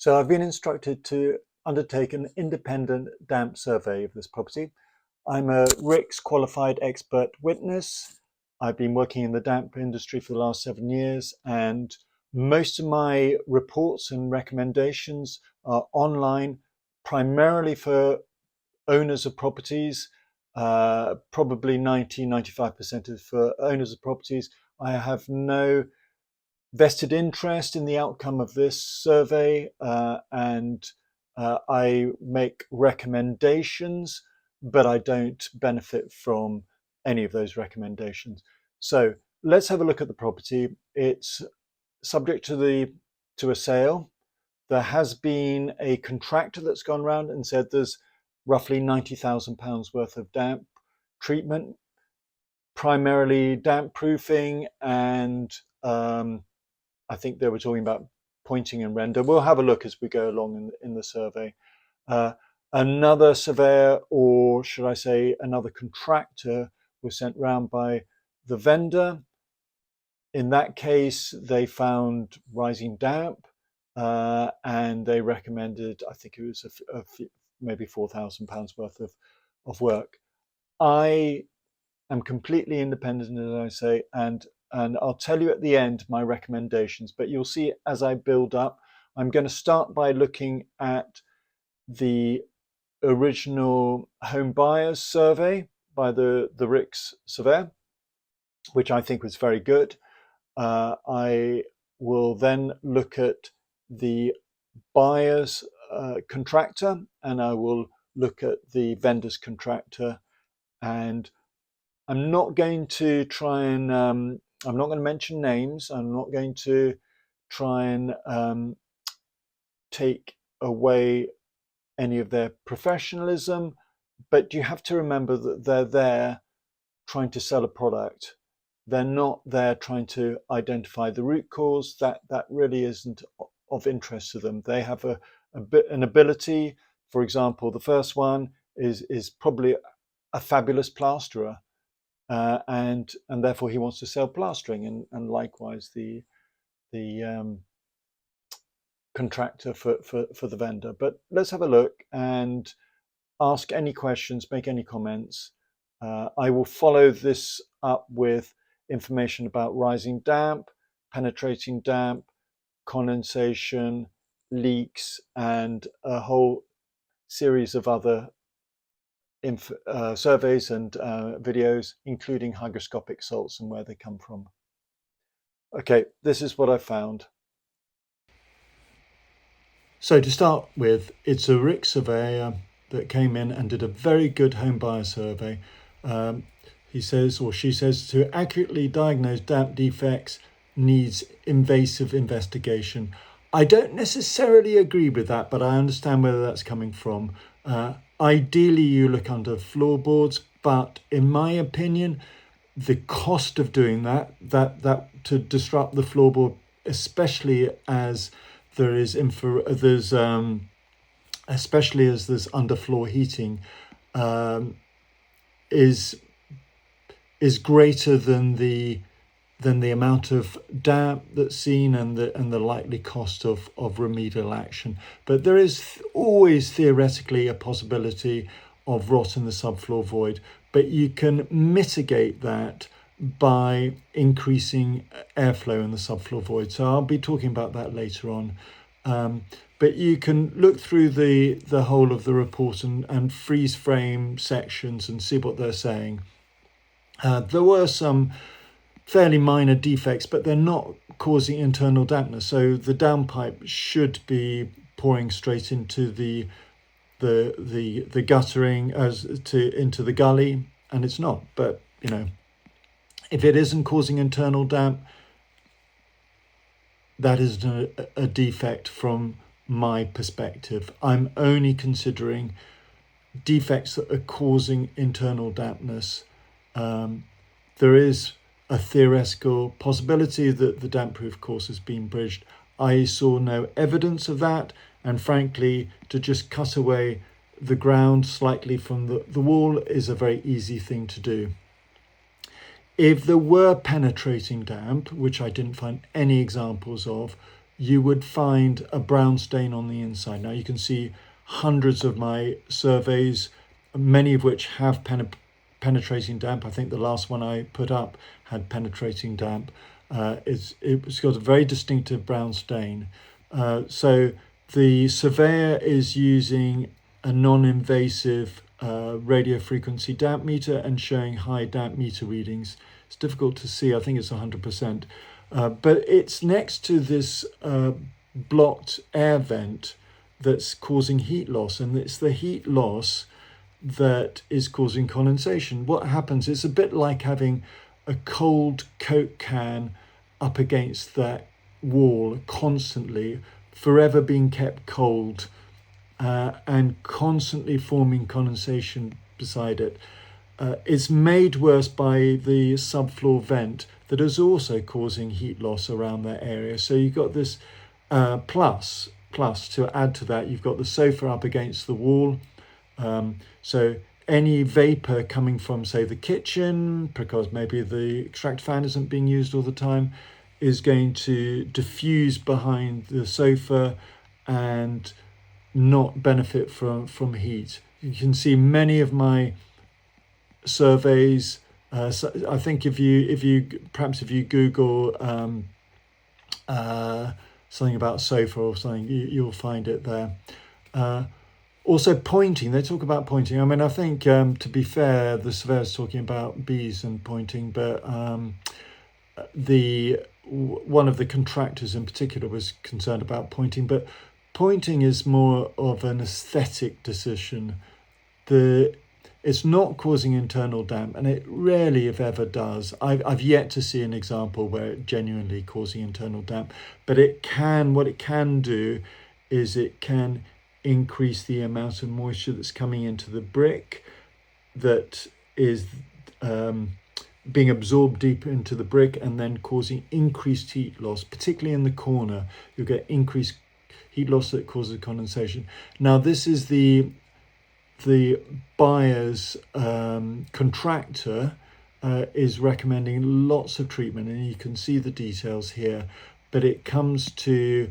So I've been instructed to undertake an independent damp survey of this property. I'm a RICS qualified expert witness. I've been working in the damp industry for the last 7 years, and most of my reports and recommendations are online, primarily for owners of properties. Probably 95% is for owners of properties. I have no vested interest in the outcome of this survey, and I make recommendations, but I don't benefit from any of those recommendations. So let's have a look at the property. It's subject to a sale. There has been a contractor that's gone around and said there's roughly £90,000 worth of damp treatment, primarily damp proofing, and I think they were talking about pointing and render. We'll have a look as we go along in the survey. Another surveyor, or should I say another contractor, was sent round by the vendor. In that case, they found rising damp, and they recommended, I think it was maybe £4,000 worth of work. I am completely independent, as I say, and I'll tell you at the end my recommendations, but you'll see as I build up. I'm going to start by looking at the original home buyers survey by the RICS surveyor, which I think was very good. I will then look at the buyer's contractor, and I will look at the vendor's contractor, and I'm not going to try and I'm not going to mention names. I'm not going to try and take away any of their professionalism, but you have to remember that they're there trying to sell a product. They're not there trying to identify the root cause. That really isn't of interest to them. They have an ability. For example, the first one is probably a fabulous plasterer. And therefore he wants to sell plastering, and likewise the contractor for the vendor. But let's have a look and ask any questions, make any comments. I will follow this up with information about rising damp, penetrating damp, condensation, leaks, and a whole series of other surveys and videos, including hygroscopic salts and where they come from. Okay, this is what I found. So to start with, it's a RICS surveyor that came in and did a very good home buyer survey. He says, or she says, to accurately diagnose damp defects needs invasive investigation. I don't necessarily agree with that, but I understand where that's coming from. Ideally, you look under floorboards, but in my opinion, the cost of doing that to disrupt the floorboard, especially as there's underfloor heating, is greater than the amount of damp that's seen and the likely cost of remedial action. But there is always theoretically a possibility of rot in the subfloor void, but you can mitigate that by increasing airflow in the subfloor void. So I'll be talking about that later on. But you can look through the whole of the report and freeze frame sections and see what they're saying. There were some fairly minor defects, but they're not causing internal dampness. So the downpipe should be pouring straight into the guttering into the gully, and it's not. But if it isn't causing internal damp, that is a defect from my perspective. I'm only considering defects that are causing internal dampness. There is a theoretical possibility that the damp-proof course has been bridged. I saw no evidence of that, and frankly, to just cut away the ground slightly from the wall is a very easy thing to do. If there were penetrating damp, which I didn't find any examples of, you would find a brown stain on the inside. Now you can see hundreds of my surveys, many of which have penetrating damp. I think the last one I put up had penetrating damp. It's got a very distinctive brown stain. So the surveyor is using a non-invasive radio frequency damp meter and showing high damp meter readings. It's difficult to see. I think it's 100%. But it's next to this blocked air vent that's causing heat loss, and it's the heat loss that is causing condensation. What happens, it's a bit like having a cold Coke can up against that wall constantly, forever being kept cold, and constantly forming condensation beside it. It's made worse by the subfloor vent that is also causing heat loss around that area. So you've got this plus to add to that, you've got the sofa up against the wall. So any vapor coming from, say, the kitchen, because maybe the extractor fan isn't being used all the time, is going to diffuse behind the sofa and not benefit from heat. You can see many of my surveys. So I think if you Google something about sofa or something, you'll find it there. Also pointing, they talk about pointing. I mean, I think to be fair, the surveyor's talking about bees and pointing, but one of the contractors in particular was concerned about pointing, but pointing is more of an aesthetic decision. It's not causing internal damp, and it rarely, if ever, does. I've yet to see an example where it genuinely causing internal damp, but what it can do is it can increase the amount of moisture that's coming into the brick that is being absorbed deep into the brick and then causing increased heat loss, particularly in the corner. You'll get increased heat loss that causes condensation. Now, this is the buyer's contractor is recommending lots of treatment, and you can see the details here, but it comes to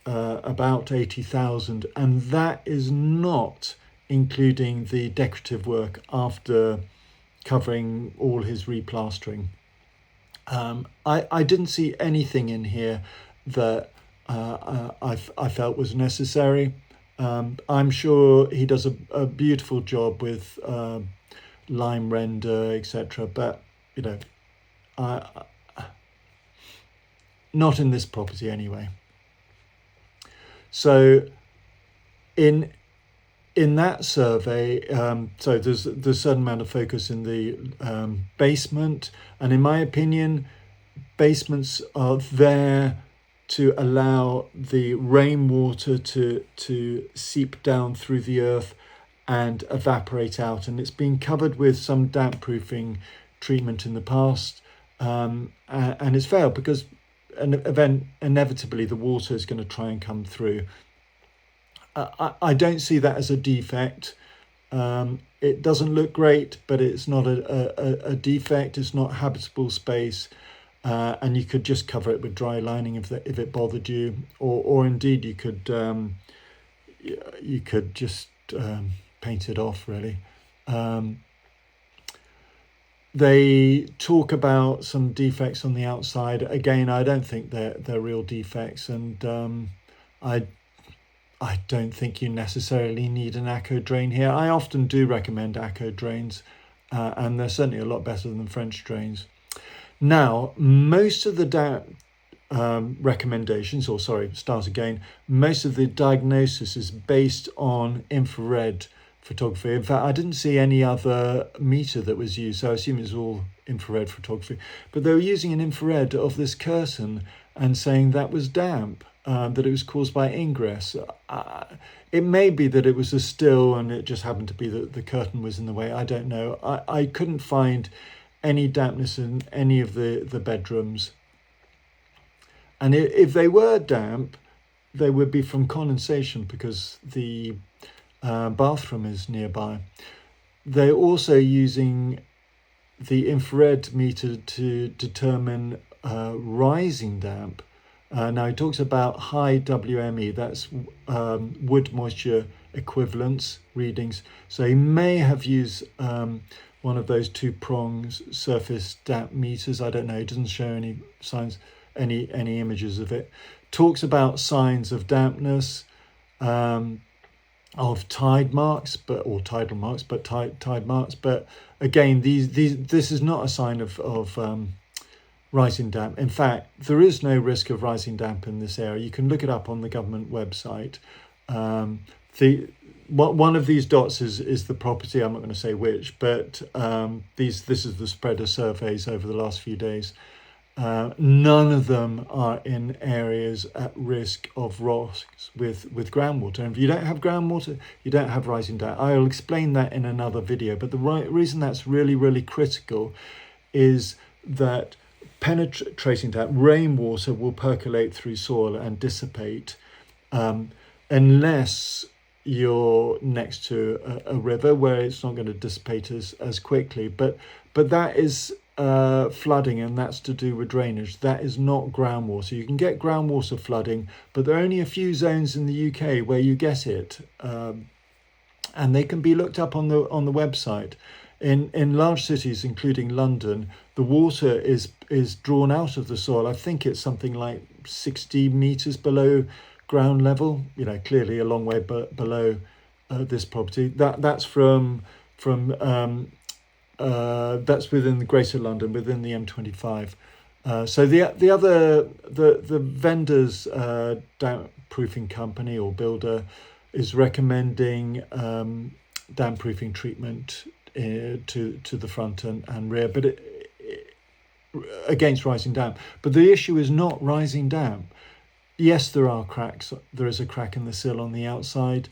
about 80,000, and that is not including the decorative work after covering all his replastering. I didn't see anything in here that I felt was necessary. I'm sure he does a beautiful job with lime render, etc., but not in this property anyway. So in that survey, so there's a certain amount of focus in the basement, and in my opinion, basements are there to allow the rainwater to seep down through the earth and evaporate out, and it's been covered with some damp proofing treatment in the past, and it's failed because inevitably the water is going to try and come through. I don't see that as a defect. It doesn't look great, but it's not a defect. It's not habitable space, and you could just cover it with dry lining if it bothered you, or indeed you could just paint it off, really. They talk about some defects on the outside. Again, I don't think they're real defects, and I don't think you necessarily need an ACO drain here. I often do recommend ACO drains, and they're certainly a lot better than French drains. Now, most of the recommendations, most of the diagnosis is based on infrared photography. In fact, I didn't see any other meter that was used, so I assume it's all infrared photography. But they were using an infrared of this curtain and saying that was damp, that it was caused by ingress. It may be that it was a still and it just happened to be that the curtain was in the way. I don't know. I couldn't find any dampness in any of the bedrooms. And if they were damp, they would be from condensation because the bathroom is nearby. They're also using the infrared meter to determine rising damp. Now he talks about high WME, that's wood moisture equivalence readings. So he may have used one of those two prongs surface damp meters. I don't know. It doesn't show any signs, any images of it. Talks about signs of dampness, of tide marks, or tidal marks, but tide marks. But again, this is not a sign of rising damp. In fact, there is no risk of rising damp in this area. You can look it up on the government website. One of these dots is the property. I'm not going to say which, but this is the spread of surveys over the last few days. None of them are in areas at risk of rocks with groundwater. And if you don't have groundwater, you don't have rising damp. I'll explain that in another video. But the reason that's really, really critical is that penetrating damp, rainwater will percolate through soil and dissipate unless you're next to a river where it's not going to dissipate as quickly. But that is flooding, and that's to do with drainage. That is not groundwater. You can get groundwater flooding, but there are only a few zones in the UK where you get it, and they can be looked up on the website. In large cities, including London, the water is drawn out of the soil. I think it's something like 60 meters below ground level. You know, clearly a long way below this property. That's that's within the Greater London, within the M25. So the vendor's damp proofing company or builder is recommending damp proofing treatment to the front and rear, but against rising damp. But the issue is not rising damp. Yes, there are cracks. There is a crack in the sill on the outside.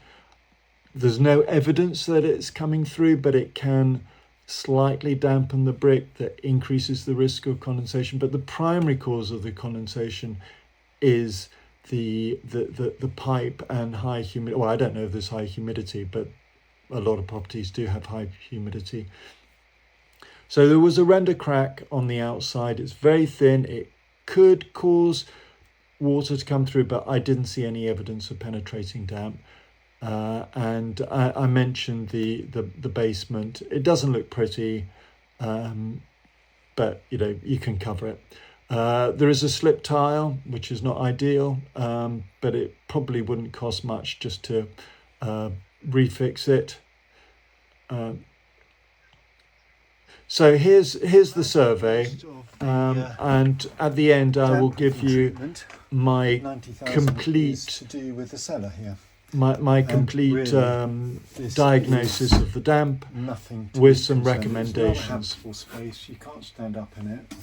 There's no evidence that it's coming through, but it can slightly dampen the brick. That increases the risk of condensation. But the primary cause of the condensation is the pipe and high humidity. Well, I don't know if there's high humidity, but a lot of properties do have high humidity. So there was a render crack on the outside. It's very thin. It could cause water to come through, but I didn't see any evidence of penetrating damp. And I mentioned the basement. It doesn't look pretty, but you can cover it. There is a slip tile, which is not ideal, but it probably wouldn't cost much just to refix it. So here's the survey, and at the end I will give you my complete to do with the cellar here. My complete really, diagnosis of the damp, with some recommendations. It's not a habitable space. You can't stand up in it.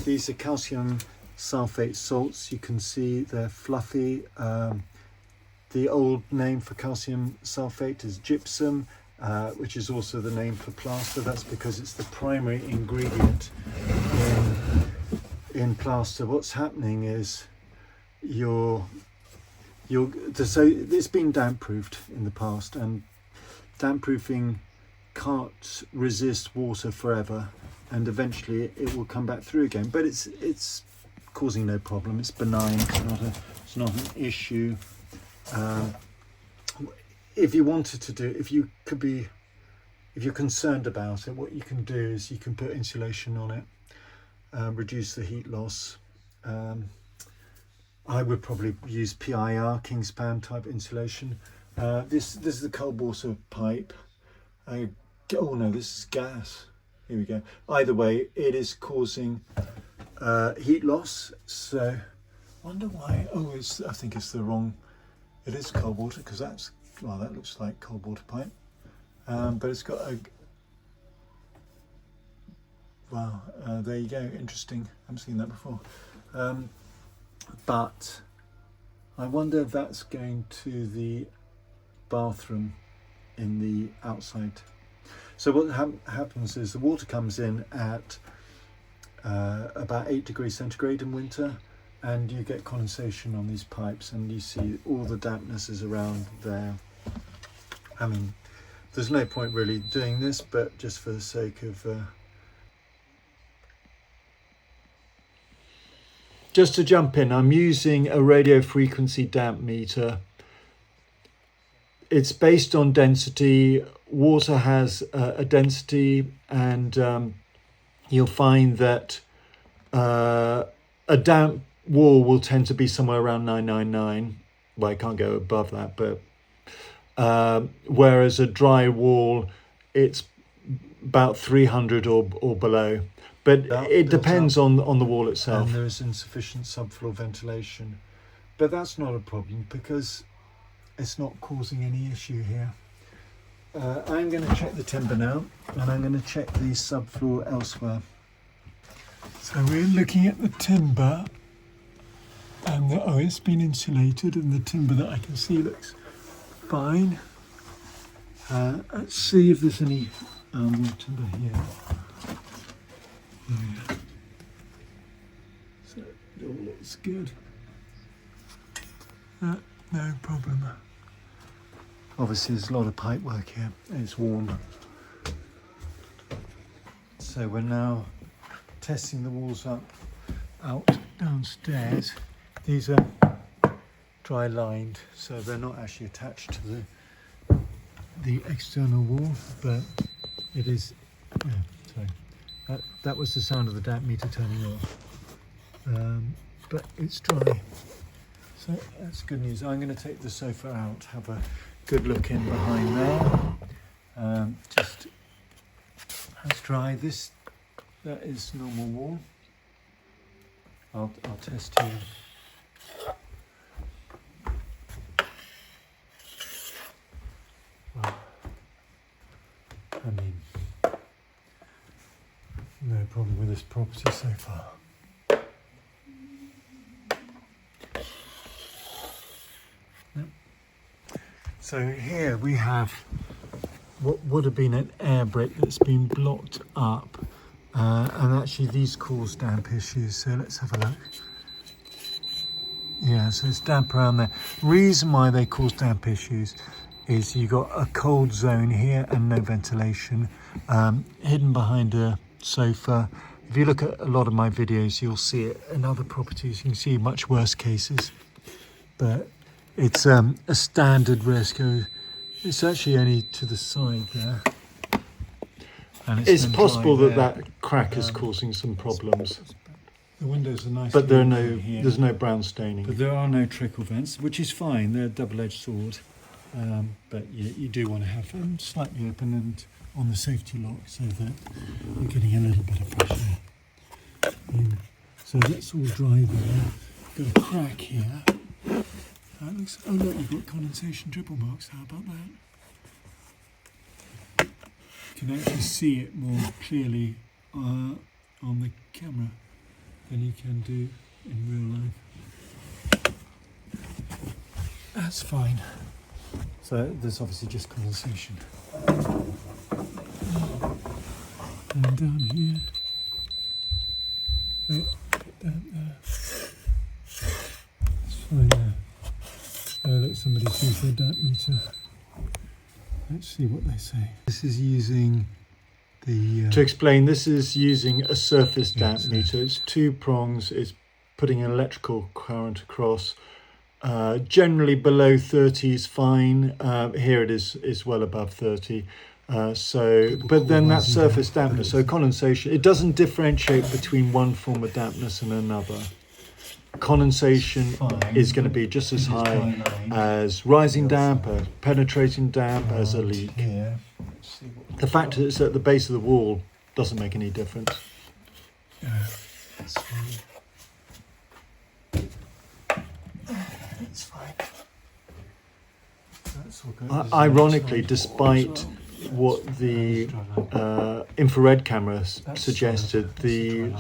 These are calcium sulfate salts. You can see they're fluffy. The old name for calcium sulfate is gypsum, which is also the name for plaster. That's because it's the primary ingredient in plaster. What's happening is so it's been damp proofed in the past, and damp proofing can't resist water forever, and eventually it will come back through again. But it's causing no problem. It's benign. It's not an issue. If you wanted to do, if you're concerned about it, what you can do is you can put insulation on it, reduce the heat loss. I would probably use PIR, Kingspan type insulation. This is the cold water pipe. Oh no, this is gas. Here we go. Either way, it is causing heat loss. So I wonder why. I think it's the wrong. It is cold water, because that looks like cold water pipe. But it's got a. Wow, there you go. Interesting. I haven't seen that before. But I wonder if that's going to the bathroom in the outside. So what happens is the water comes in at about 8 degrees centigrade in winter, and you get condensation on these pipes, and you see all the dampness is around there. I mean, there's no point really doing this, but just for the sake of just to jump in, I'm using a radio frequency damp meter. It's based on density. Water has a density, and you'll find that a damp wall will tend to be somewhere around 999. Well, I can't go above that, but whereas a dry wall, it's about 300 or below. But it depends on the wall itself. And there is insufficient subfloor ventilation. But that's not a problem because it's not causing any issue here. I'm going to check the timber now, and I'm going to check the subfloor elsewhere. So we're looking at the timber, and it's been insulated, and the timber that I can see looks fine. Let's see if there's any timber here. Yeah. So it all looks good. No problem. Obviously there's a lot of pipe work here. It's warm. So we're now testing the walls out downstairs. These are dry lined, so they're not actually attached to the external wall, but it is. Yeah, sorry. That was the sound of the damp meter turning off, but it's dry, so that's good news. I'm going to take the sofa out, have a good look in behind there. Just that's dry. That is normal wall. I'll test here. Well, I mean, no problem with this property so far. Yep. So here we have what would have been an air brick that's been blocked up, and actually these cause damp issues. So let's have a look. Yeah, so it's damp around there. Reason why they cause damp issues is you got a cold zone here and no ventilation, hidden behind a sofa. If you look at a lot of my videos, you'll see it in other properties. You can see much worse cases, but it's a standard risk. It's actually only to the side there, and it's possible that crack is causing some problems. The windows are nice, but there's no brown staining. But there are no trickle vents, which is fine. They're a double-edged sword, but you do want to have them slightly open and on the safety lock so that you're getting a little bit of pressure in. So that's all dry there. Got a crack here. That looks. Oh look, you've got condensation dribble marks. How about that? You can actually see it more clearly on the camera than you can do in real life. That's fine. So there's obviously just condensation. And down here. Oh, put that there. It's fine there. Look, somebody's used their damp meter. Let's see what they say. This is using the... To explain, this is using a surface damp meter. It's 2 prongs. It's putting an electrical current across. Generally below 30 is fine. Here it is well above 30. But then that surface dampness, so condensation, it doesn't differentiate between one form of dampness and another. Condensation is going to be just as high as rising damp, as penetrating damp, as a leak. The fact that it's at the base of the wall doesn't make any difference. That's fine. That's fine. That's all good. Ironically, despite what the infrared camera suggested, the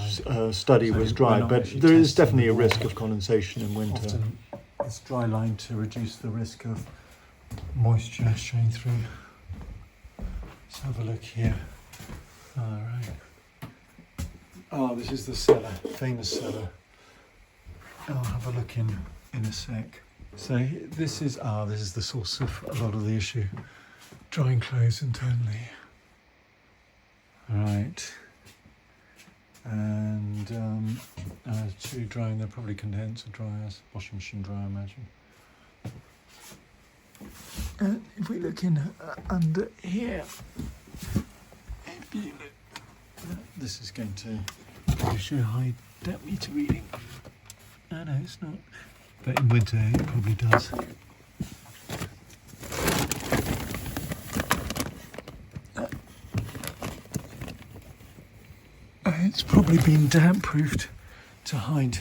study was dry, but there is definitely a risk of condensation in winter. Often it's dry lined to reduce the risk of moisture showing through. Let's have a look here. All right. Oh, this is the cellar, famous cellar. I'll have a look in a sec. So this is the source of a lot of the issue. Drying clothes internally. Right. and two drying. They're probably condenser dryers, washing machine dryer, I imagine. And if we look in under here, if you look, this is going to show high depth meter reading. No, it's not. But in winter it probably does. It's probably been damp proofed to hide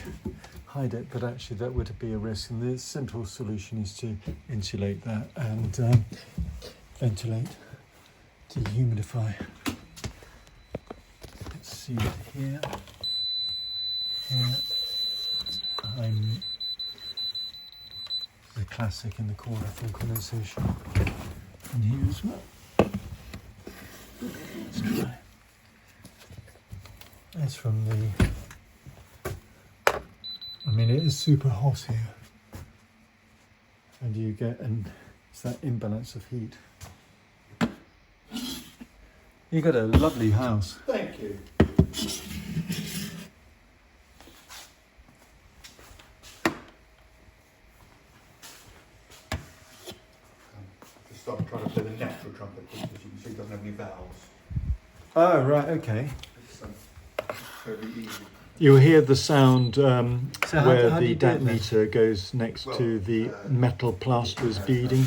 it, but actually that would be a risk, and the simple solution is to insulate that and ventilate, dehumidify. Let's see here. I'm the classic in the corner from condensation, and here as well. Let's try. That's from the, I mean, it is super hot here, and you get, and it's that imbalance of heat. You got a lovely house. Thank you. Stop trying to play the natural trumpet because you can see it doesn't have any valves. Oh, right, okay. It's very easy. You'll hear the sound where how do the you do damp it then? meter goes next to the metal plaster's beading.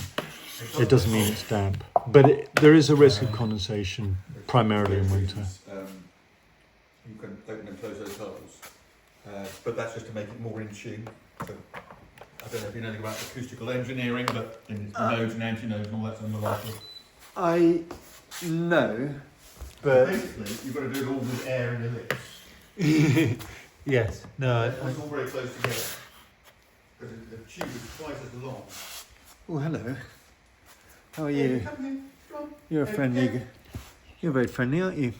It doesn't mean it's damp, but there is a risk of condensation, primarily in winter. You can open and close those holes, but that's just to make it more in tune. So, I don't know if you know anything about acoustical engineering, but in nodes and anti-nodes and all that sort of malarkey. I know, but Basically, you've got to do it all with air in the lips. yes, no. It's all very close together. Because the tube is twice as long. Oh, hello. How are you? Come here, come on. You're a friendly. You're very friendly, aren't you?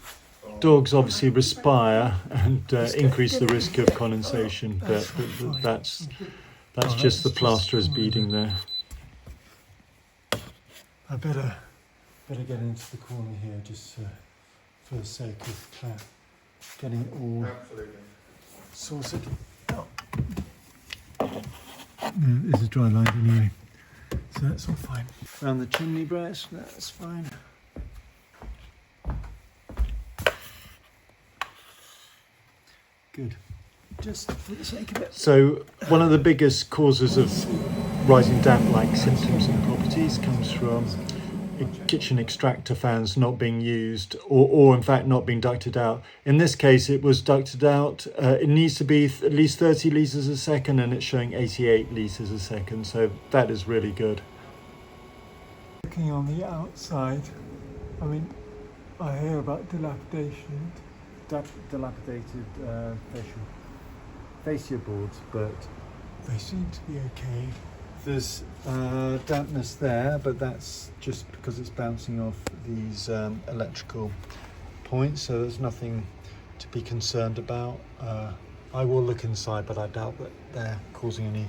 Dogs obviously respire and increase the risk of condensation, but that's just the plasterer's beading there. I better get into the corner here just for the sake of getting it all Absolutely. sorted. Oh. This is dry lined anyway, so that's all fine. Around the chimney breast, that's fine. Good. Just for the sake of it. So, one of the biggest causes of rising damp-like symptoms in properties comes from kitchen extractor fans not being used, or in fact not being ducted out. In this case, it was ducted out. It needs to be at least 30 litres a second, and it's showing 88 litres a second, so that is really good. Looking on the outside, I mean, I hear about dilapidated fascia boards, but they seem to be okay. There's dampness there, but that's just because it's bouncing off these electrical points, so there's nothing to be concerned about. I will look inside, but I doubt that they're causing any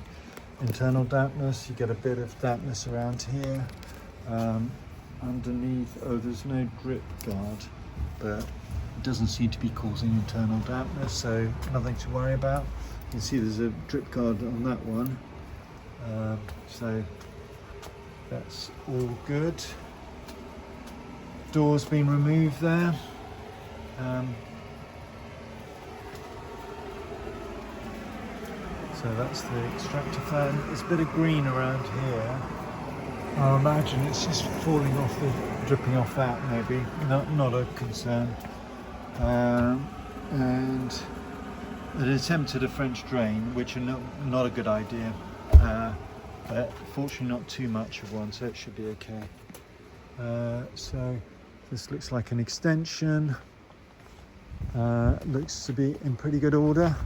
internal dampness. You get a bit of dampness around here. Underneath, there's no drip guard, but it doesn't seem to be causing internal dampness, so nothing to worry about. You can see there's a drip guard on that one, so that's all good. Door's been removed there. So that's the extractor fan. There's a bit of green around here. I imagine it's just falling off, dripping off that maybe. Not a concern. And an attempt at a French drain, which are not a good idea, but fortunately not too much of one, so it should be okay. So this looks like an extension. Looks to be in pretty good order.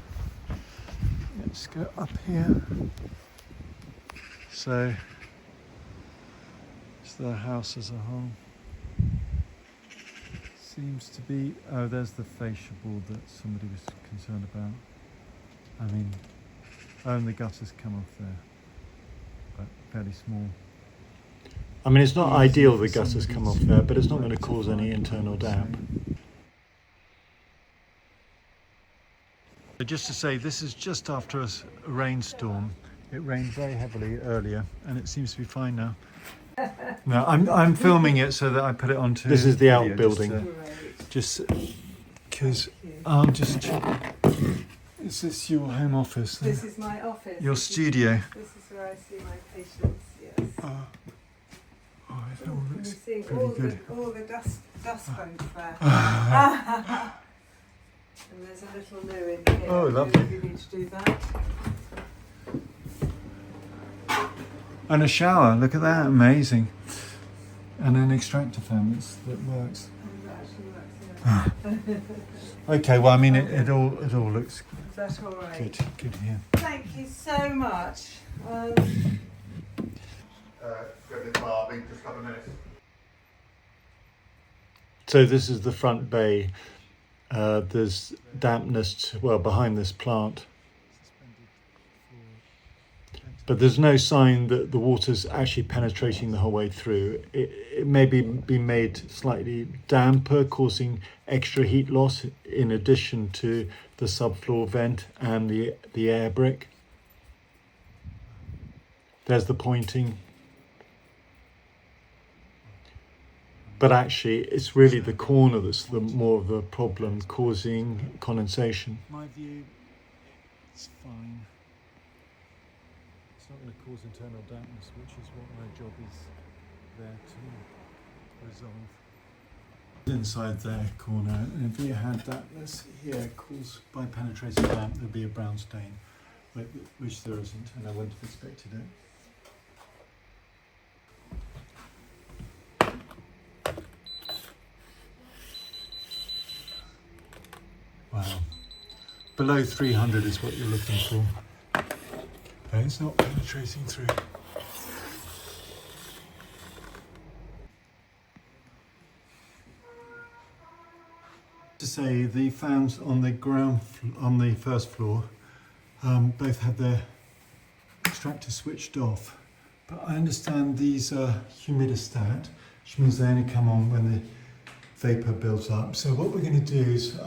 Let's go up here. So it's the house as a whole. Seems to be, there's the fascia board that somebody was concerned about. I mean, and the gutters come off there, but fairly small. I mean, it's not ideal the gutters come off there, but it's not going to cause any internal damp. Just to say, this is just after a rainstorm. It rained very heavily earlier, and it seems to be fine now. No, I'm filming it so that I put it onto. This is the video, outbuilding. Just because I'll just check. Is this your home office? Then? This is my office. Your studio. This is where I see my patients. Yes. Oh, it all Can you looks see pretty good. all the dust bunks there? And there's a little loo in here. Oh, lovely. You need to do that. And a shower. Look at that, amazing. And an extractor fan that works. And that actually works, yeah. Okay, well, I mean, it all looks Is that all right? good here. Thank you so much. Go to the bar, just a couple of minutes. So this is the front bay. There's dampness, behind this plant. But there's no sign that the water's actually penetrating the whole way through. It may be made slightly damper, causing extra heat loss in addition to the subfloor vent and the air brick. There's the pointing. But actually, it's really the corner that's the more of a problem, causing condensation. My view, it's fine. It's not going to cause internal dampness, which is what my job is there to resolve. Inside their corner, and if you had dampness here caused by penetrating damp, there'd be a brown stain, which there isn't, and I wouldn't have expected it. Wow. Below 300 is what you're looking for. Okay, it's not penetrating through. To say, the fans on the first floor both had their extractor switched off, but I understand these are humidistat, which means they only come on when the vapour builds up. So what we're going to do is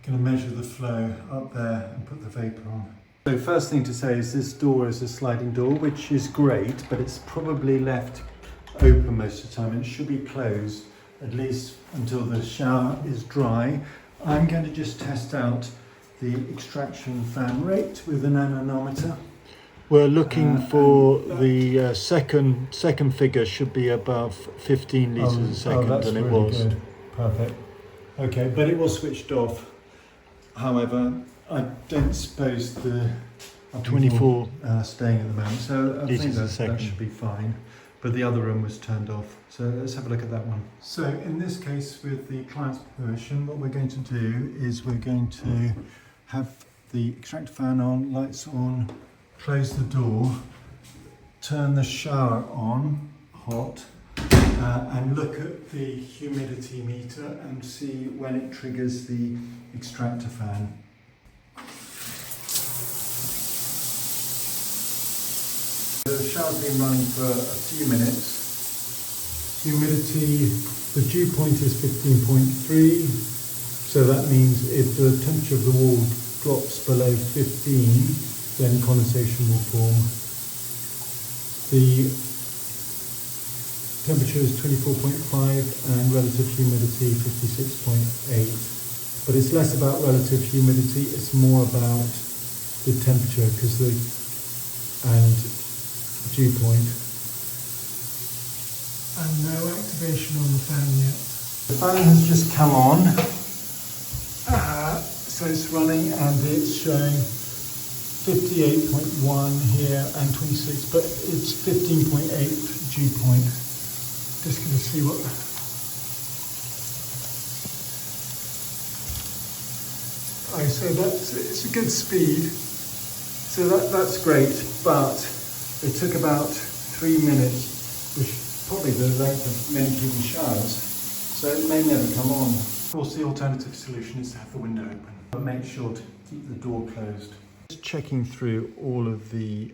going to measure the flow up there and put the vapour on. So first thing to say is this door is a sliding door, which is great, but it's probably left open most of the time. It should be closed at least until the shower is dry. I'm going to just test out the extraction fan rate with an anemometer. We're looking for the second figure should be above 15 litres a second, that's and it really was. good. Perfect. Okay, but it was switched off. However, I don't suppose the 24 staying at the moment, so I think litres a that second. should be fine. But the other room was turned off, so let's have a look at that one. So in this case, with the client's permission, what we're going to do is we're going to have the extractor fan on, lights on, close the door, turn the shower on, hot, and look at the humidity meter and see when it triggers the extractor fan. The shower's been running for a few minutes. Humidity, the dew point is 15.3, so that means if the temperature of the wall drops below 15, then condensation will form. The temperature is 24.5 and relative humidity 56.8. But it's less about relative humidity, it's more about the temperature and dew point. And no activation on the fan yet. The fan has just come on, so it's running and it's showing 58.1 here and 26, but it's 15.8 dew point. Just going to see what. Oh, so it's a good speed. So that's great, but it took about 3 minutes, which is probably the length of many people's showers. So it may never come on. Of course, the alternative solution is to have the window open, but make sure to keep the door closed. Just checking through all of the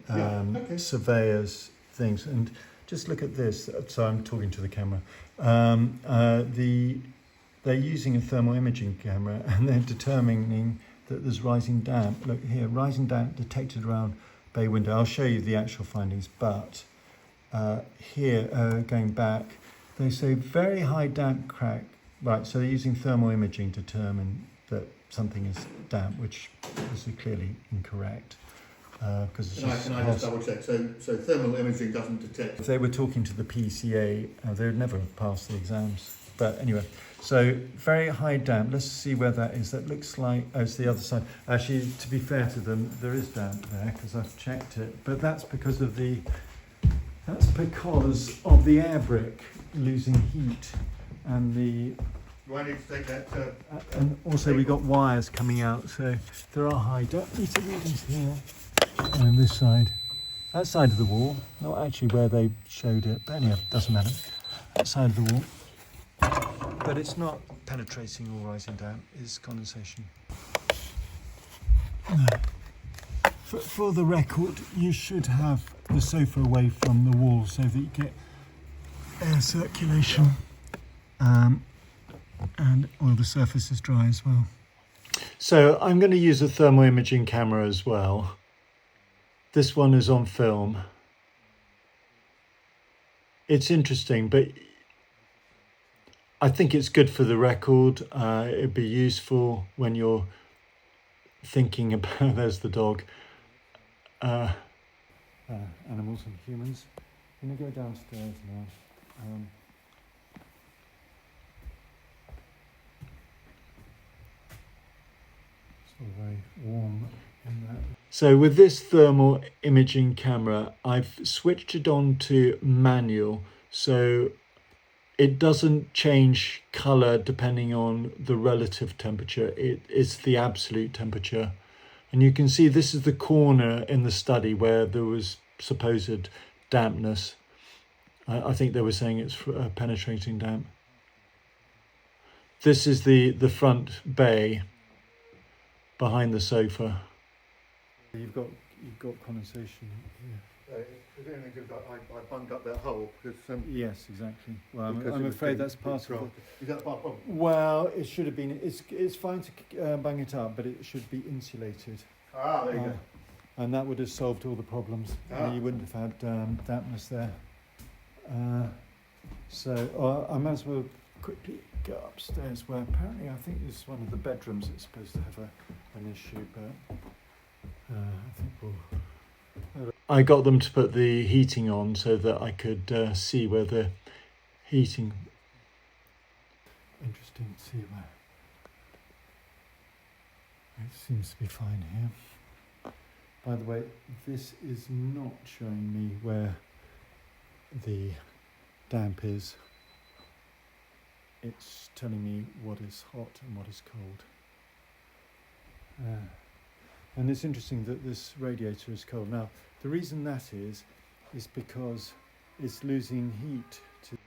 Surveyor's things, and just look at this. So I'm talking to the camera. They're using a thermal imaging camera, and they're determining that there's rising damp. Look here, rising damp detected around bay window. I'll show you the actual findings, but here, going back, they say very high damp crack. Right, so they're using thermal imaging to determine that something is damp, which is clearly incorrect. Because Can I just double check? So thermal imaging doesn't detect. if they were talking to the PCA, they would never have passed the exams. But anyway, so very high damp. Let's see where that is. That looks like, oh, it's the other side. Actually, to be fair to them, there is damp there because I've checked it. But that's because of the air brick losing heat and the. Do I need to take that? And also we got wires coming out, so there are high meter readings here. And this side, that side of the wall, not actually where they showed it, but anyway, doesn't matter. That side of the wall, but it's not penetrating or rising damp, it's condensation. For the record, you should have the sofa away from the wall so that you get air circulation. And all the surface is dry as well. So I'm going to use a thermal imaging camera as well. This one is on film. It's interesting, but I think it's good for the record. It'd be useful when you're thinking about, there's the dog, animals and humans. I'm going to go downstairs now. Very warm in that. So with this thermal imaging camera, I've switched it on to manual, so it doesn't change colour depending on the relative temperature. It's the absolute temperature. And you can see this is the corner in the study where there was supposed dampness. I think they were saying it's penetrating damp. This is the front bay behind the sofa. You've got condensation here. Is it anything good that I bunged up that hole? Because, Yes, exactly. Well, because I'm it was afraid being that's part of it. Is that part of it? Well, it should have been. It's fine to bang it up, but it should be insulated. Ah, there you go. And that would have solved all the problems. Ah. You wouldn't have had dampness there. So I might as well quickly go upstairs, where apparently I think this is one of the bedrooms that's supposed to have an issue, but I think we'll. I got them to put the heating on so that I could see where the heating. Interesting to see where. It seems to be fine here. By the way, this is not showing me where the damp is. It's telling me what is hot and what is cold. And it's interesting that this radiator is cold. Now, the reason that is because it's losing heat to.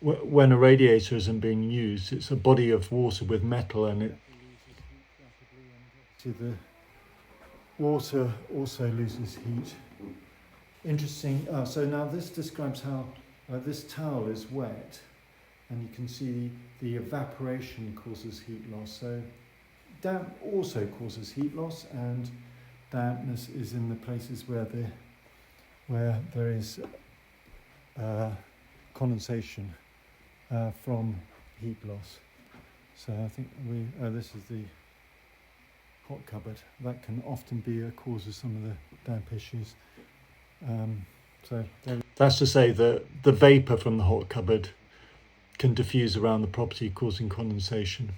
When a radiator isn't being used, it's a body of water with metal and it. So the water also loses heat. Interesting. So now this describes how this towel is wet, and you can see the evaporation causes heat loss. So damp also causes heat loss, and dampness is in the places where there is condensation from heat loss. So I think this is the hot cupboard. That can often be a cause of some of the damp issues. That's to say that the vapour from the hot cupboard can diffuse around the property, causing condensation.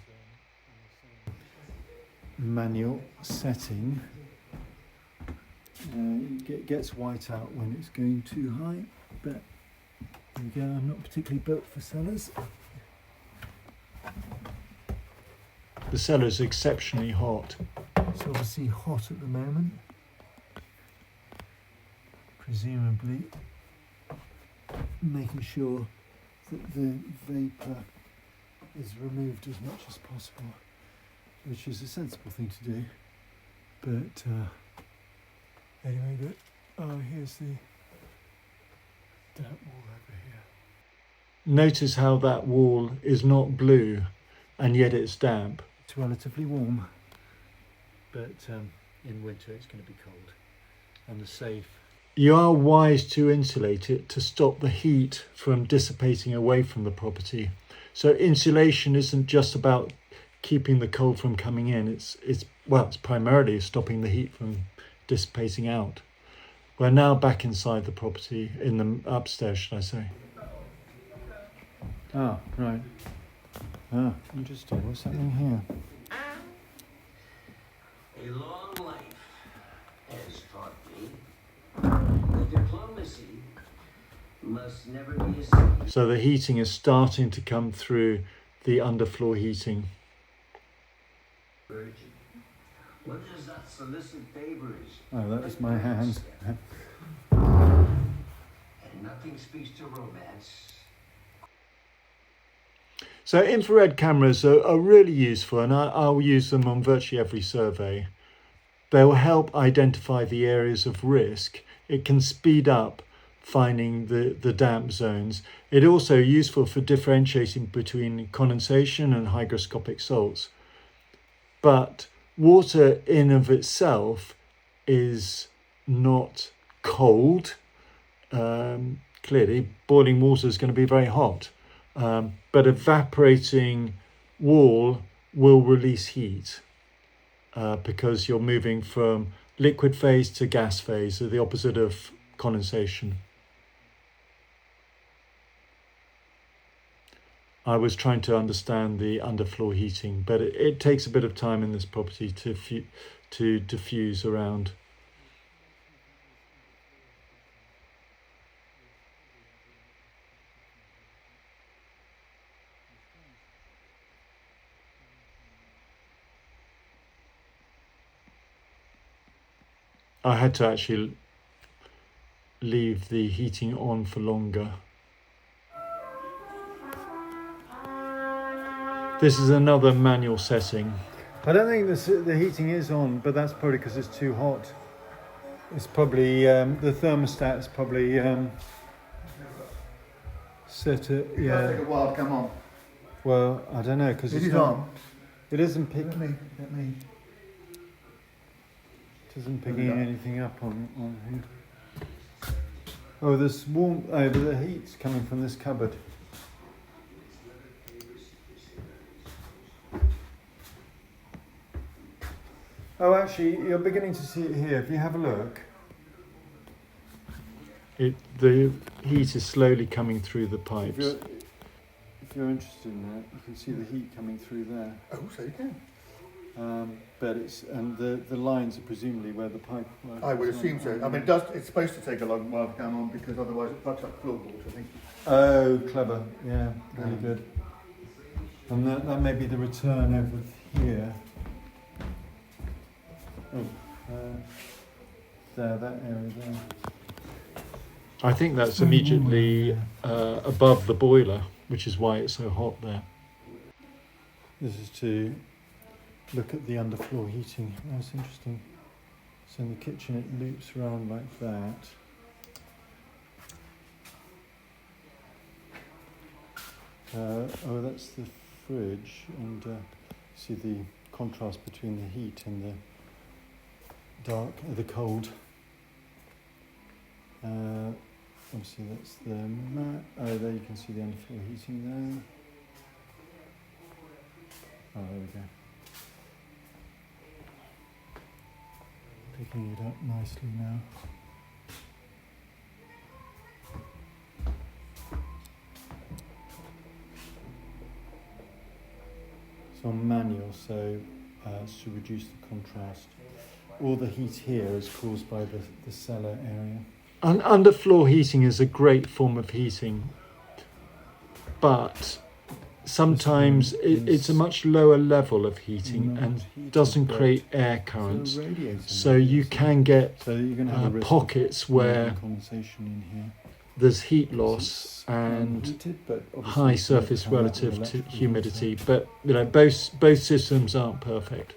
Manual setting. It gets white out when it's going too high, but there we go. I'm not particularly built for cellars. The cellar is exceptionally hot. It's obviously hot at the moment. Presumably making sure that the vapour is removed as much as possible, which is a sensible thing to do. But anyway, here's the damp wall over here. Notice how that wall is not blue and yet it's damp. It's relatively warm. but in winter it's going to be cold. And the safe. You are wise to insulate it to stop the heat from dissipating away from the property. So insulation isn't just about keeping the cold from coming in. It's primarily stopping the heat from dissipating out. We're now back inside the property, in the upstairs, should I say? Ah, right. Ah, interesting. What's happening here? A long life has taught me that diplomacy must never be a secret. So the heating is starting to come through the underfloor heating. Virgin. What does that solicit favors? Oh, that was my hand. And nothing speaks to romance. So infrared cameras are really useful, and I'll use them on virtually every survey. They'll help identify the areas of risk. It can speed up finding the damp zones. It's also useful for differentiating between condensation and hygroscopic salts. But water in of itself is not cold. Clearly, boiling water is going to be very hot. But evaporating wall will release heat because you're moving from liquid phase to gas phase, so the opposite of condensation. I was trying to understand the underfloor heating, but it takes a bit of time in this property to diffuse around. I had to actually leave the heating on for longer. This is another manual setting. I don't think the heating is on, but that's probably because it's too hot. It's probably, the thermostat is probably set at, yeah. It'll take a while to come on. Well, I don't know, because It it's is not, on. it isn't picking. Let me. It isn't picking anything up on here. Oh, this warm. Oh, the heat's coming from this cupboard. Oh, actually, you're beginning to see it here. If you have a look, the heat is slowly coming through the pipes. If you're interested in that, you can see the heat coming through there. Oh, so you can. But the lines are presumably where the pipe works. I would assume so. I mean, it's supposed to take a long while to come on because otherwise it fucks up floorboards, I think. Oh, clever. Yeah, really good. And that may be the return over here. Oh, there, that area there. I think that's immediately above the boiler, which is why it's so hot there. This is to look at the underfloor heating. That's interesting. So in the kitchen it loops around like that. Oh, that's the fridge, and see the contrast between the heat and the the cold. Obviously that's the mat. Oh, there you can see the underfloor heating there. Oh, there we go. Picking it up nicely now. It's on manual, so to reduce the contrast. All the heat here is caused by the cellar area. Underfloor heating is a great form of heating, but sometimes it's a much lower level of heating and doesn't create air currents. So you can get pockets where condensation in here. there's heat loss and high surface relative to humidity, but you know both systems aren't perfect.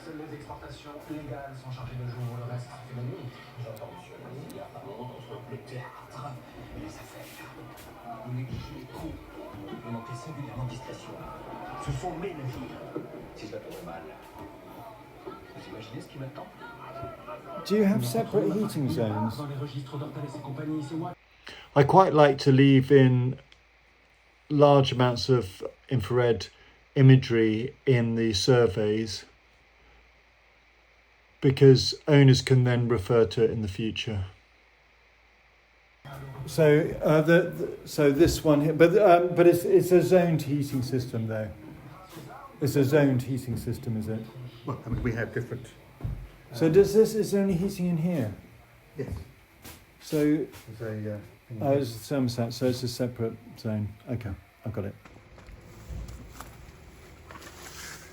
Seules les exportations légales sont chargées de jour, le reste c'est la nuit. J'entends, monsieur. Il y a apparemment entre le théâtre et les affaires. Vous négligez les coûts. Vous manquez singulièrement de discrétion. Ce sont mes navires. Si cela tombe mal, vous imaginez ce qui m'attend? Do you have separate heating zones? Dans les registres d'Ortal et ses compagnies, c'est moi. I quite like to leave in large amounts of infrared imagery in the surveys because owners can then refer to it in the future. So so this one here, but it's a zoned heating system though. It's a zoned heating system, is it? Well, I mean, we have different. So is there any heating in here? Yes. So There's a. it's a thermostat, so it's a separate zone. Okay, I've got it.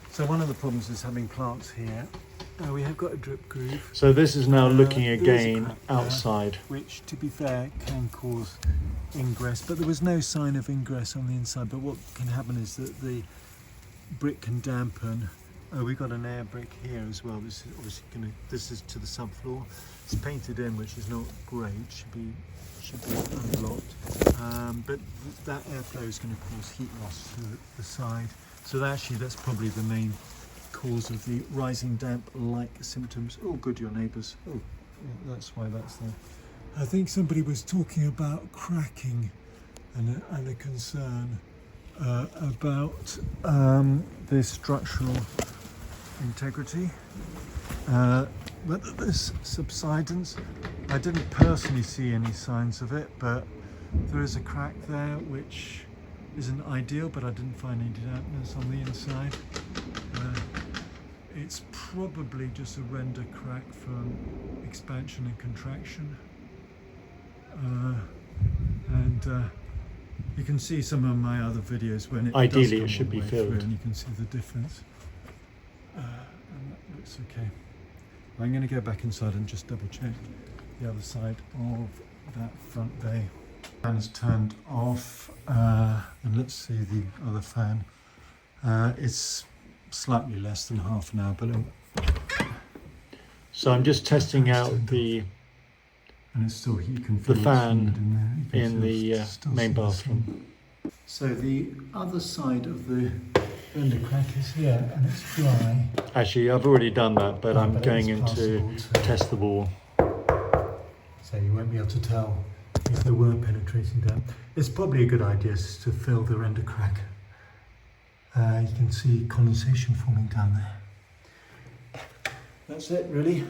So one of the problems is having plants here. We have got a drip groove. So this is now looking There is a again crack there, outside. which, to be fair, can cause ingress. But there was no sign of ingress on the inside. But what can happen is that the brick can dampen. Oh, we've got an air brick here as well. This is obviously this is to the subfloor. It's painted in, which is not great. Should be unblocked. But that airflow is going to cause heat loss to the side. So that's probably the main cause of the rising damp-like symptoms. Oh, good, your neighbours. Oh, yeah, that's why that's there. I think somebody was talking about cracking and a concern about the structural integrity. Whether there's subsidence, I didn't personally see any signs of it, but there is a crack there which isn't ideal, but I didn't find any dampness on the inside. It's probably just a render crack from expansion and contraction. You can see some of my other videos when it Ideally, does it come should all be the way filled. through, and you can see the difference. And that looks okay. I'm going to go back inside and just double check the other side of that front bay. Fan is turned off, and let's see the other fan. It's slightly less than half an hour, but So I'm just testing out the and it's still, you can feel fan it's in there. You can in the still main see the bathroom. steam. So the other side of the render crack is here, and it's dry. Actually, I've already done that, but I'm But going it's into possible to- test the wall. So you won't be able to tell if there were penetrating damp. It's probably a good idea to fill the render crack. You can see condensation forming down there. That's it, really.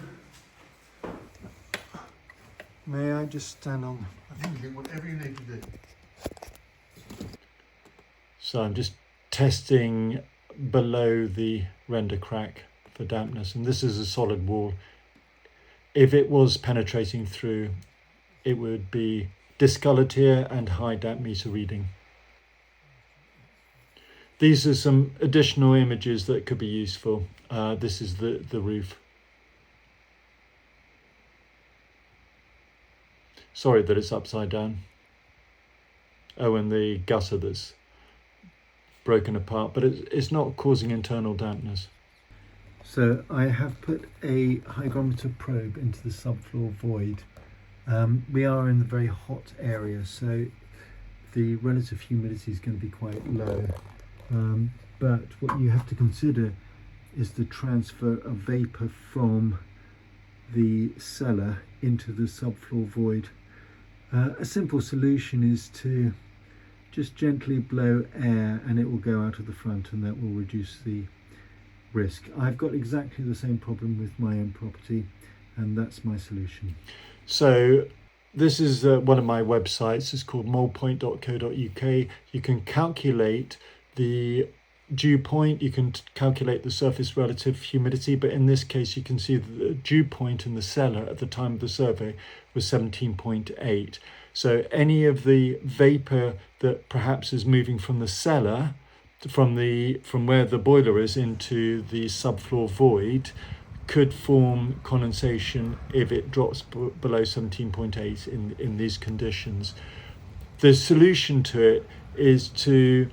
May I just stand on? I think you do whatever you need to do. So I'm just testing below the render crack for dampness, and this is a solid wall. If it was penetrating through, it would be discoloured here and high damp meter reading. These are some additional images that could be useful. This is the roof. Sorry that it's upside down. Oh, and the gutter that's broken apart, but it's not causing internal dampness. So I have put a hygrometer probe into the subfloor void. We are in a very hot area, so the relative humidity is going to be quite low. But what you have to consider is the transfer of vapour from the cellar into the subfloor void. A simple solution is to just gently blow air and it will go out of the front, and that will reduce the risk. I've got exactly the same problem with my own property, and that's my solution. So this is one of my websites. It's called moldpoint.co.uk. You can calculate the dew point, you can calculate the surface relative humidity, but in this case you can see that the dew point in the cellar at the time of the survey was 17.8. So any of the vapour that perhaps is moving from the cellar, from where the boiler is, into the subfloor void, could form condensation if it drops below 17.8 in these conditions. The solution to it is to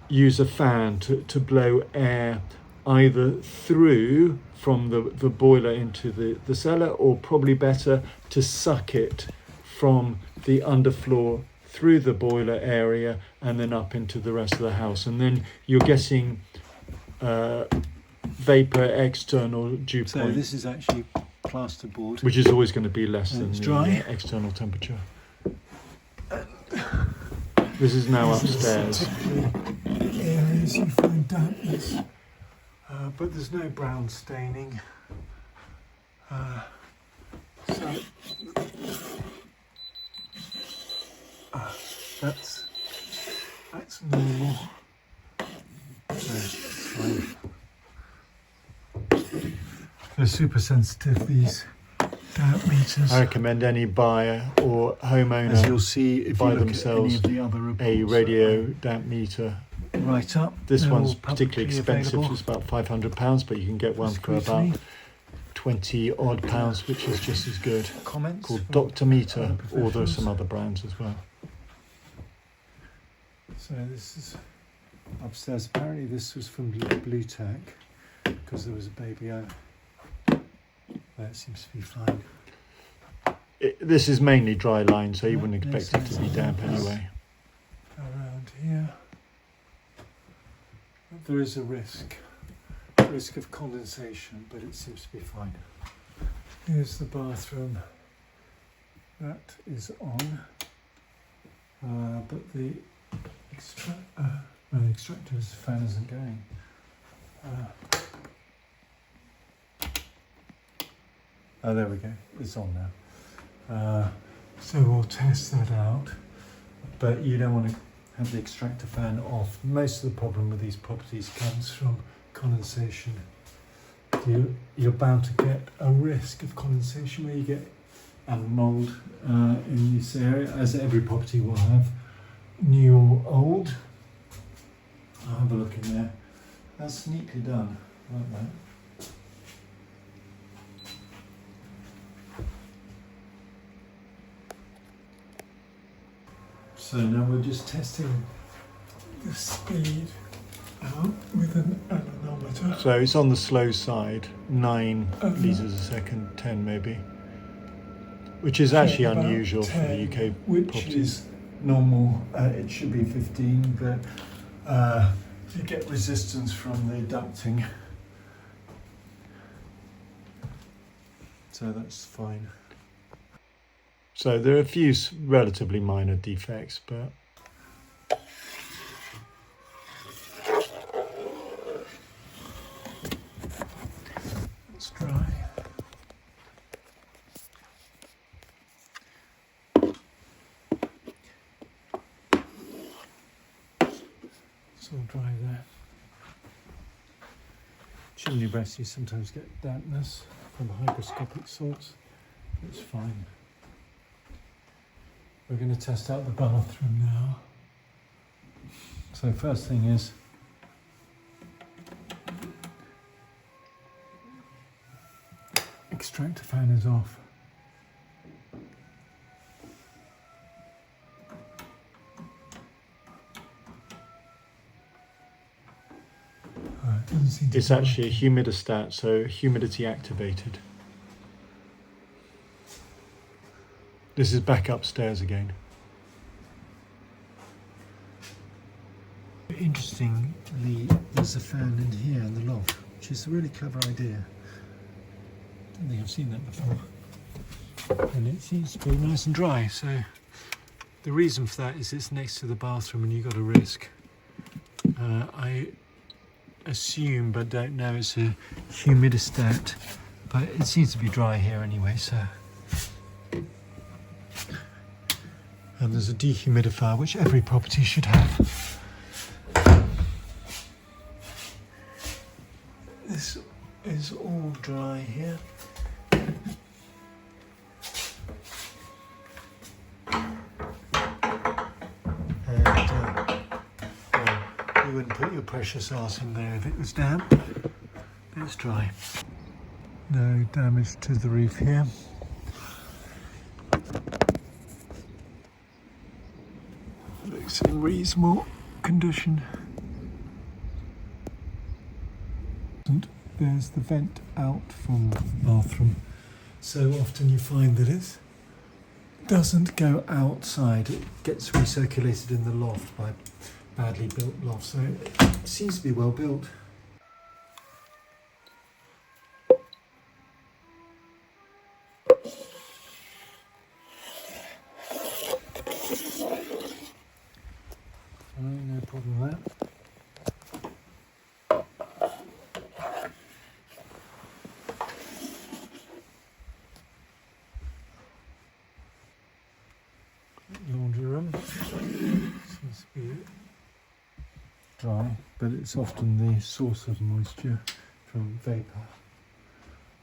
use a fan to blow air either through from the boiler into the cellar, or probably better to suck it from the underfloor through the boiler area and then up into the rest of the house. And then you're getting vapor external dew So point, this is actually plasterboard. which is always going to be less And than it's the dry. external temperature. This is now upstairs. The areas you find dampness, but there's no brown staining. So that's normal. So it's fine. They're super sensitive, these damp meters. I recommend any buyer or homeowner As you'll see if buy you look themselves at any of the other reports, a radio damp meter. right up. This they're one's all particularly publicly expensive. available. It's about £500, but you can get one for Scrutiny. about 20 odd pounds, which is just as good. Comments Called from Dr. Meter, other or there's professionals? some other brands as well. So this is upstairs. Apparently this was from Blue Tack because there was a baby over. That seems to be fine. This is mainly dry line, so you Yeah, wouldn't no expect it to be signs of damp dampness. anyway. Around here, there is a risk of condensation, but it seems to be fine. Here's the bathroom. That is on, but the extractor's fan isn't going. Oh, there we go. It's on now. So we'll test that out. But you don't want to have the extractor fan off. Most of the problem with these properties comes from condensation. You're bound to get a risk of condensation where you get mould in this area, as every property will have, new or old. I'll have a look in there. That's neatly done, like that. So now we're just testing the speed out with an anemometer. So it's on the slow side, 9 Uh-huh. litres a second, 10 maybe, which is actually About unusual for 10, the UK which properties. is normal. It should be 15, but you get resistance from the ducting. So that's fine. So there are a few relatively minor defects, but It's dry. It's all dry there. Chimney breasts, you sometimes get dampness from hygroscopic sorts. It's fine. We're going to test out the bathroom now. So first thing is extractor fan is off. Doesn't seem to it's be actually a working. humidistat, so humidity activated. This is back upstairs again. Interestingly, there's a fan in here in the loft, which is a really clever idea. I don't think I've seen that before. And it seems to be nice and dry, so the reason for that is it's next to the bathroom and you've got a risk. I assume, but don't know, it's a humidistat, but it seems to be dry here anyway, so. And there's a dehumidifier, which every property should have. This is all dry here. And well, you wouldn't put your precious arse in there if it was damp. It's dry. No damage to the roof here. Looks in reasonable condition. there's the vent out from the bathroom. So often you find that it doesn't go outside, it gets recirculated in the loft by badly built lofts. So it seems to be well built. No problem with that. Laundry room seems to be dry, but it's often the source of moisture from vapour.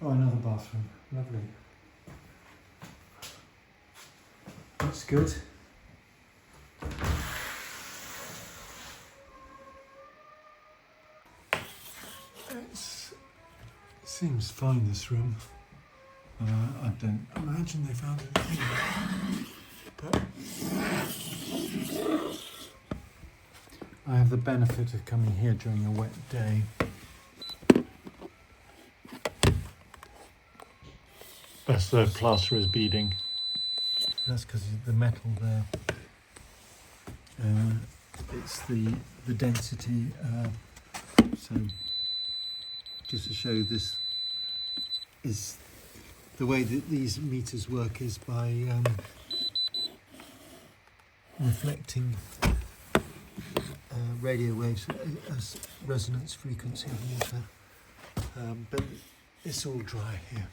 Oh, another bathroom, lovely. That's good. It seems fine, this room. I don't imagine they found anything. But I have the benefit of coming here during a wet day. That's the plaster is beading. That's because of the metal there. It's the density. So just to show, this is the way that these meters work is by reflecting radio waves as resonance frequency of water. But it's all dry here.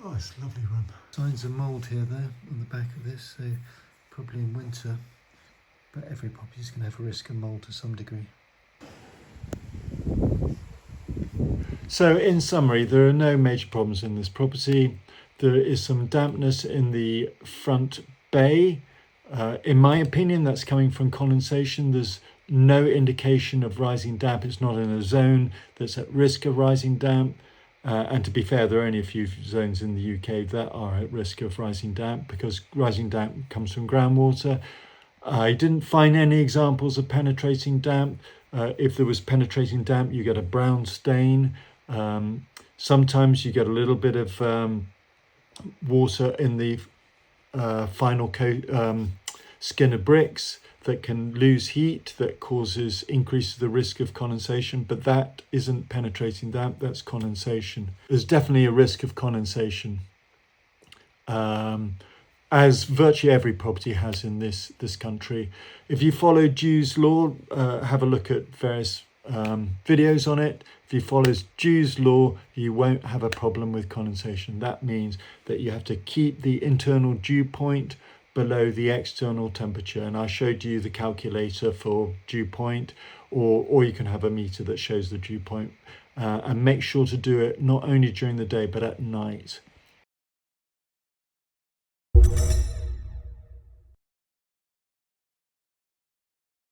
Oh, it's a lovely room. Signs of mould here, there, on the back of this, so probably in winter. But every property is going to have a risk of mould to some degree. So in summary, there are no major problems in this property. There is some dampness in the front bay. In my opinion, that's coming from condensation. There's no indication of rising damp. It's not in a zone that's at risk of rising damp. And to be fair, there are only a few zones in the UK that are at risk of rising damp, because rising damp comes from groundwater. I didn't find any examples of penetrating damp. If there was penetrating damp, you get a brown stain. Sometimes you get a little bit of water in the final coat, skin of bricks that can lose heat, that increases the risk of condensation, but that isn't penetrating damp, that's condensation. There's definitely a risk of condensation, as virtually every property has in this country. If you follow Dew's law, have a look at various videos on it. If you follow Dew's law, you won't have a problem with condensation. That means that you have to keep the internal dew point below the external temperature, and I showed you the calculator for dew point, or you can have a meter that shows the dew point, and make sure to do it not only during the day but at night.